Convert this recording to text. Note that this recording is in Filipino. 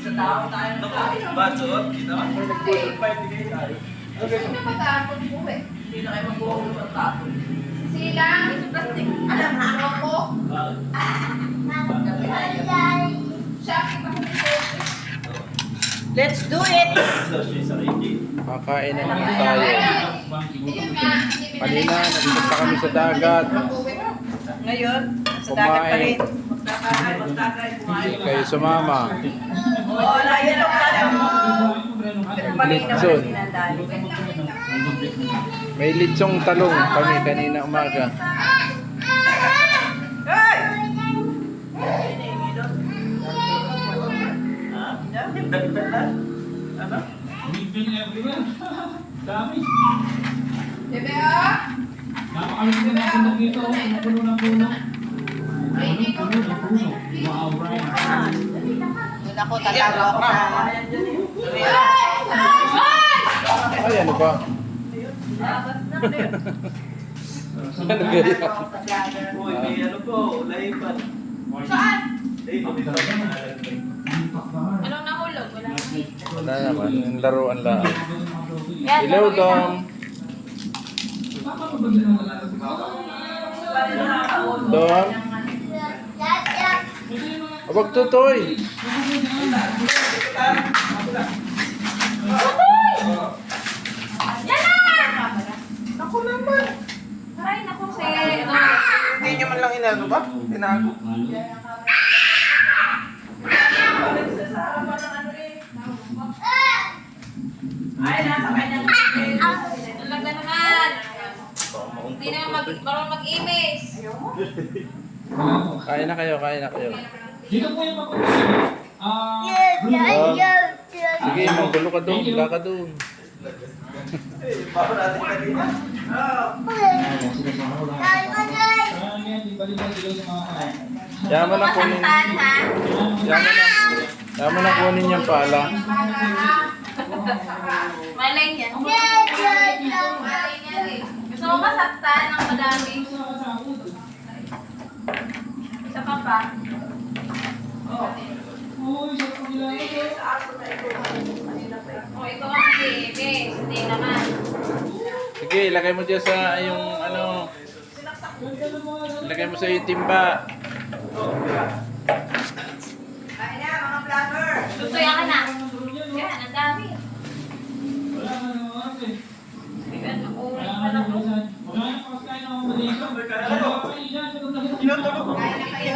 Sa tao tayo na Batot, kita ba? Sino mag-aapon po eh? Hindi na kayo mag-uulog ang tapo. Silang? Plastic. Alam na. Roko? Siya, kita ko dito. Let's do it! Kakain na naman tayo. Ayun nga. Kanina, nagpunta kami sa dagat. Ngayon, sa dagat pa rin. Kumain. Magtakay, kumain. Hindi kayo sumama. Oo, layan ang pala mo. Litson. May litsong talong kami kanina umaga. Hey! Dagdag na. Ano? Big everywhere. Dami. Bebe, ah? Napakalit din ang bundok dito. Puno ng puno. Ay, hindi ko. Puno ng puno. Wow, Brian. Doon ako, tatawa ako na. Ay, ano ba? Ano ganyan? Uy, may ano po, laypan. Saan? Anong nahulog? Wala na. Wala naman, yung laruan lang. Hello, Dom. Dom. Abag tutoy. Yan na! Ako naman. Aray, naku, si... Hindi nyo man lang inano ba? Tinago. Ay, nasa kanyang Talaga naman. Hindi na marunong mag-imis. Kain na kayo, kain na kayo. Dito po yung Sige, manggulo ka doon, wala ka doon. Bako natin kanina. Yaman na kunin. Yaman na kunin yung pala. Malay niyan. Malay niyan eh. Gusto mo masaktan ng madami? Isa pa pa. Oh, ikaw ang bibis. Hindi naman. Sige, ilagay mo dyan sa yung ano. Ilagay mo sa yung timba. Kain na, mga vlogger. Tutuyan ka na. Yan, ang dami. Ayan, makulit pa na po. Tinutulog. Kain na kayo.